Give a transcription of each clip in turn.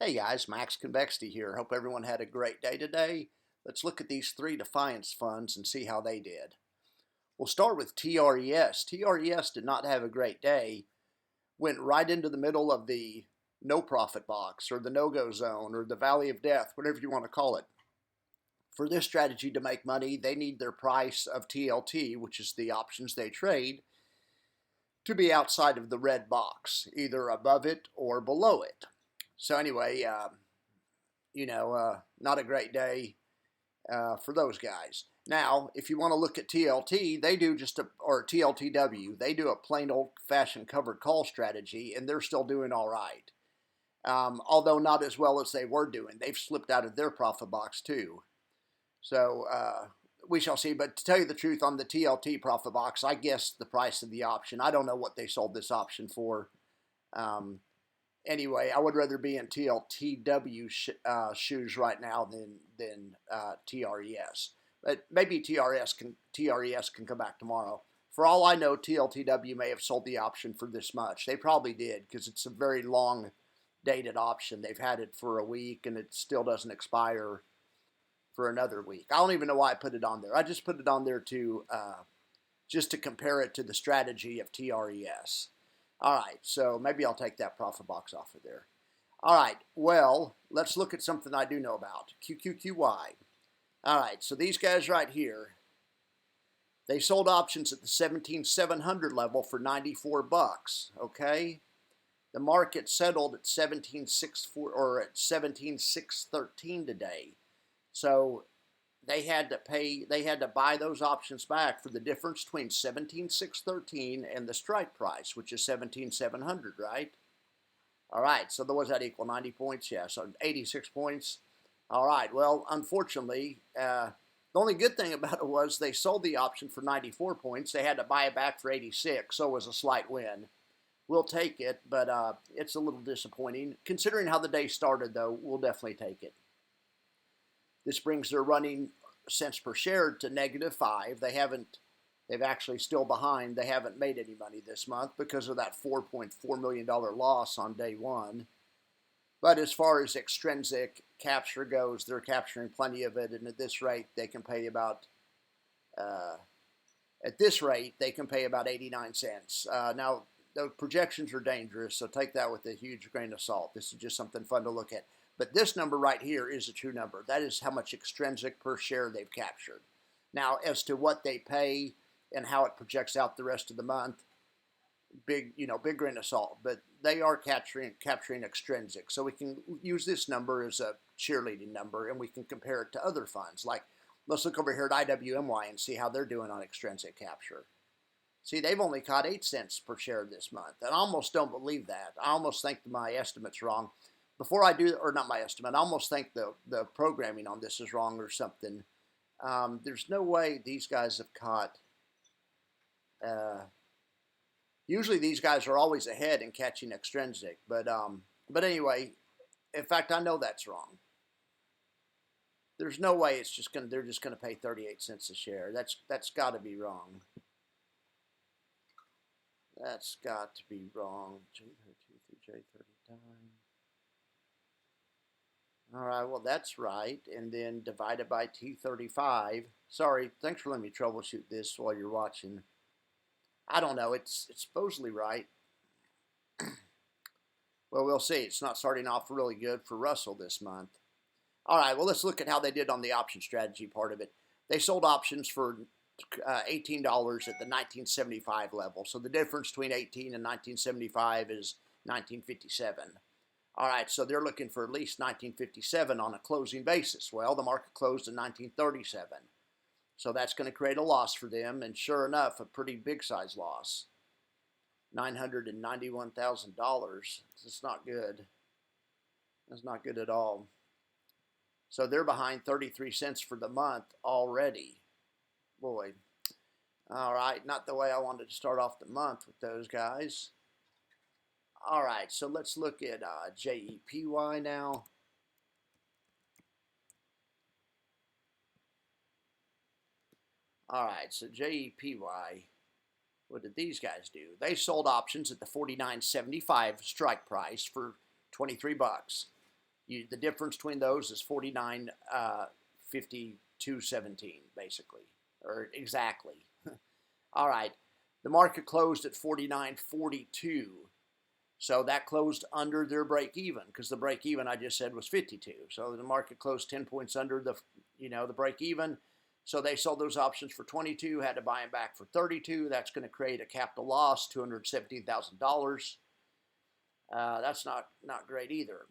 Hey guys, Max Convexity here. Hope everyone had a great day today. Let's look at these three Defiance funds and see how they did. We'll start with TRES. TRES did not have a great day. Went right into the middle of the no profit box or the no-go zone or the valley of death, whatever you want to call it. For this strategy to make money, they need their price of TLT, which is the options they trade, to be outside of the red box, either above it or below it. So anyway, not a great day for those guys. Now, if you want to look at TLT, they do or TLTW, they do a plain old-fashioned covered call strategy, and they're still doing all right. Although not as well as they were doing. They've slipped out of their profit box too. So we shall see. But to tell you the truth, on the TLT profit box, I guessed the price of the option. I don't know what they sold this option for. Anyway, I would rather be in TLTW shoes right now than TRES. But maybe TRES can come back tomorrow. For all I know, TLTW may have sold the option for this much. They probably did because it's a very long dated option. They've had it for a week and it still doesn't expire for another week. I don't even know why I put it on there. I just put it on there to just to compare it to the strategy of TRES. All right, so maybe I'll take that profit box off of there. All right, well, let's look at something I do know about, QQQY. All right, so these guys right here, they sold options at the 17,700 level for 94 bucks, okay? The market settled at 17,604 or at 17,613 today. So they had to buy those options back for the difference between 17,613 and the strike price, which is 17,700, right? All right, so what does that equal? 90 points? Yeah, so 86 points. All right, well, unfortunately, the only good thing about it was they sold the option for 94 points. They had to buy it back for 86, so it was a slight win. We'll take it, but it's a little disappointing. Considering how the day started, though, we'll definitely take it. This brings their running cents per share to -5. They've actually still behind. They haven't made any money this month because of that $4.4 million loss on day one. But as far as extrinsic capture goes, they're capturing plenty of it, and at this rate, they can pay about 89 cents. Now, the projections are dangerous, so take that with a huge grain of salt. This is just something fun to look at. But this number right here is a true number. That is how much extrinsic per share they've captured. Now, as to what they pay and how it projects out the rest of the month, big grain of salt. But they are capturing extrinsic. So we can use this number as a cheerleading number, and we can compare it to other funds. Like, let's look over here at IWMY and see how they're doing on extrinsic capture. See, they've only caught 8 cents per share this month. And I almost don't believe that. I almost think my estimate's wrong. Before I do, or not my estimate, I almost think the programming on this is wrong or something. There's no way these guys have caught. Usually these guys are always ahead in catching extrinsic, but anyway, in fact, I know that's wrong. There's no way they're just gonna pay 38 cents a share. That's got to be wrong. That's got to be wrong. J32 through J39. All right, well, that's right. And then divided by T35. Sorry, thanks for letting me troubleshoot this while you're watching. I don't know. It's supposedly right. Well, we'll see. It's not starting off really good for Russell this month. All right, well, let's look at how they did on the option strategy part of it. They sold options for $18 at the 1975 level. So the difference between 18 and 1975 is 1957. All right, so they're looking for at least 1957 on a closing basis. Well, the market closed in 1937. So that's going to create a loss for them, and sure enough, a pretty big size loss. $991,000. That's not good. That's not good at all. So they're behind 33 cents for the month already. Boy. All right, not the way I wanted to start off the month with those guys. All right, so let's look at JEPY now. All right, so JEPY, what did these guys do? They sold options at the $49.75 strike price for 23 bucks. The difference between those is 49.52.17 basically, or exactly. All right, the market closed at 49.42. So that closed under their break even, because the break even I just said was 52. So the market closed 10 points under the the break even. So they sold those options for 22, had to buy them back for 32. That's going to create a capital loss, $217,000. That's not great either.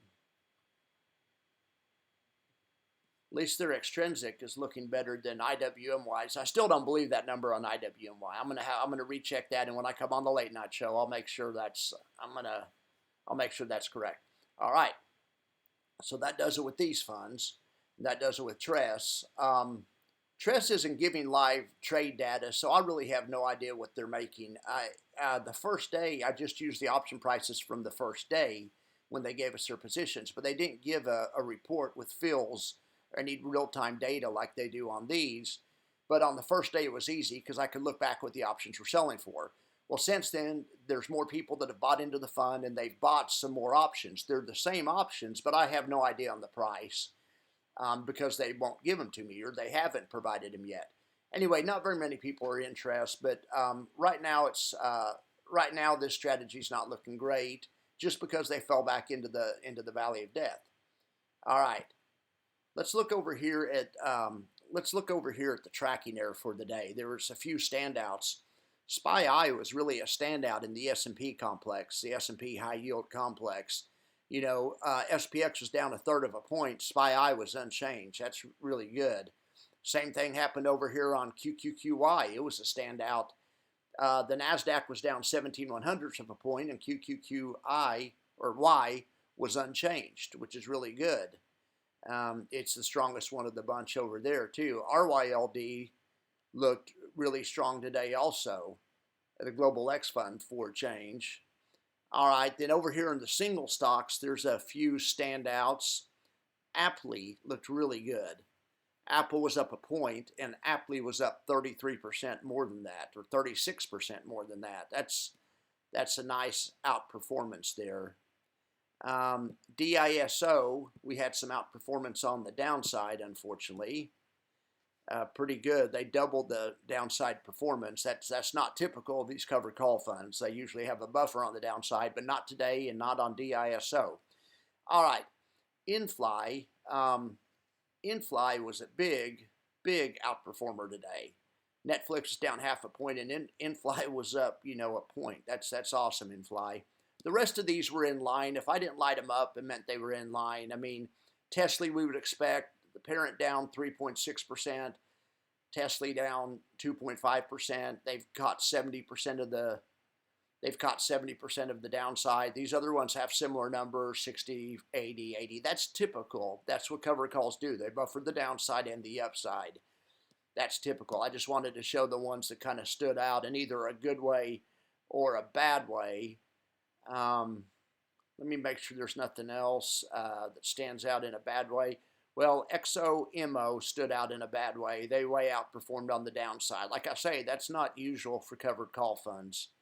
At least their extrinsic is looking better than IWMY's. I still don't believe that number on IWMY. I'm gonna recheck that, and when I come on the late night show, I'll make sure that's correct. All right. So that does it with these funds. That does it with TRES. TRES isn't giving live trade data, so I really have no idea what they're making. The first day, I just used the option prices from the first day when they gave us their positions, but they didn't give a report with fills. I need real-time data like they do on these. But on the first day, it was easy because I could look back what the options were selling for. Well, since then, there's more people that have bought into the fund, and they've bought some more options. They're the same options, but I have no idea on the price because they won't give them to me, or they haven't provided them yet. Anyway, not very many people are interested, but right now this strategy is not looking great just because they fell back into the valley of death. All right. Let's look over here at the tracking error for the day. There was a few standouts. SPY was really a standout in the S&P complex, the S&P high yield complex. SPX was down 1/3 of a point. SPY was unchanged. That's really good. Same thing happened over here on QQQY. It was a standout. The NASDAQ was down 17/100ths of a point, and QQQY or Y was unchanged, which is really good. It's the strongest one of the bunch over there too. RYLD looked really strong today also. The Global X Fund for change. All right, then over here in the single stocks, there's a few standouts. Aptly looked really good. Apple was up a point, and Aptly was up 33% more than that, or 36% more than that. That's a nice outperformance there. DISO, we had some outperformance on the downside, unfortunately. Pretty good. They doubled the downside performance. That's not typical of these covered call funds. They usually have a buffer on the downside, but not today and not on DISO. All right, InFly. InFly was a big outperformer today. Netflix is down 1/2 a point, and InFly was up, a point. That's awesome, InFly. The rest of these were in line. If I didn't light them up, it meant they were in line. I mean, Tesla, we would expect the parent down 3.6%, Tesla down 2.5%. They've caught 70% of the downside. These other ones have similar numbers, 60, 80, 80. That's typical. That's what covered calls do. They buffer the downside and the upside. That's typical. I just wanted to show the ones that kind of stood out in either a good way or a bad way. Let me make sure there's nothing else that stands out in a bad way. Well, XOMO stood out in a bad way. They way outperformed on the downside. Like I say, that's not usual for covered call funds.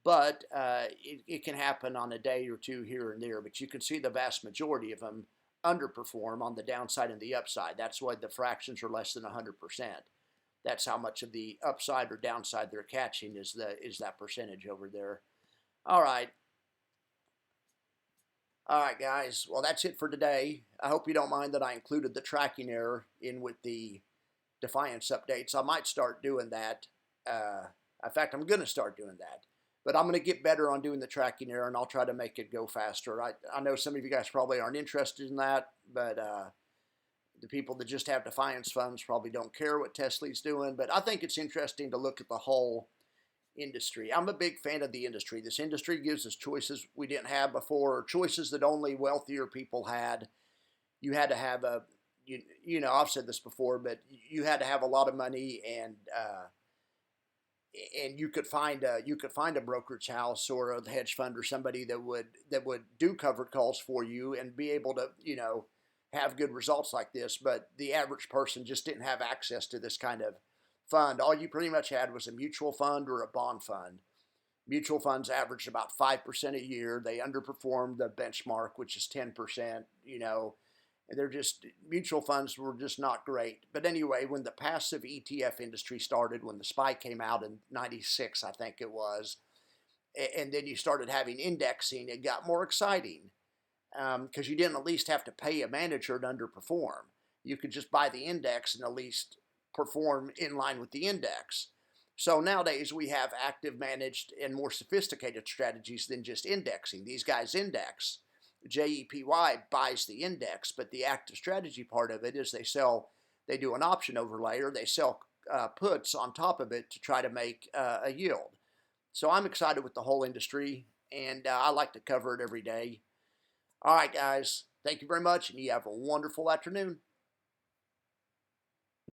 But it can happen on a day or two here and there. But you can see the vast majority of them underperform on the downside and the upside. That's why the fractions are less than 100%. That's how much of the upside or downside they're catching is that percentage over there. All right. All right, guys. Well, that's it for today. I hope you don't mind that I included the tracking error in with the Defiance updates. I might start doing that. In fact, I'm going to start doing that. But I'm going to get better on doing the tracking error, and I'll try to make it go faster. I know some of you guys probably aren't interested in that, but the people that just have Defiance funds probably don't care what Tesla's doing. But I think it's interesting to look at the whole industry. I'm a big fan of the industry. This industry gives us choices we didn't have before, choices that only wealthier people had. You had to have I've said this before, but you had to have a lot of money, and you could find a brokerage house or a hedge fund or somebody that would do covered calls for you and be able to have good results like this. But the average person just didn't have access to this kind of fund. All you pretty much had was a mutual fund or a bond fund. Mutual funds averaged about 5% a year. They underperformed the benchmark, which is 10%, you know, and they're just, mutual funds were just not great. But anyway, when the passive ETF industry started, when the SPY came out in 96, I think it was, and then you started having indexing, it got more exciting because you didn't at least have to pay a manager to underperform. You could just buy the index and at least perform in line with the index. So nowadays we have active managed and more sophisticated strategies than just indexing. These guys index. JEPY buys the index, but the active strategy part of it is they do an option overlay, or they sell puts on top of it to try to make a yield. So I'm excited with the whole industry, and I like to cover it every day. All right, guys, thank you very much, and you have a wonderful afternoon.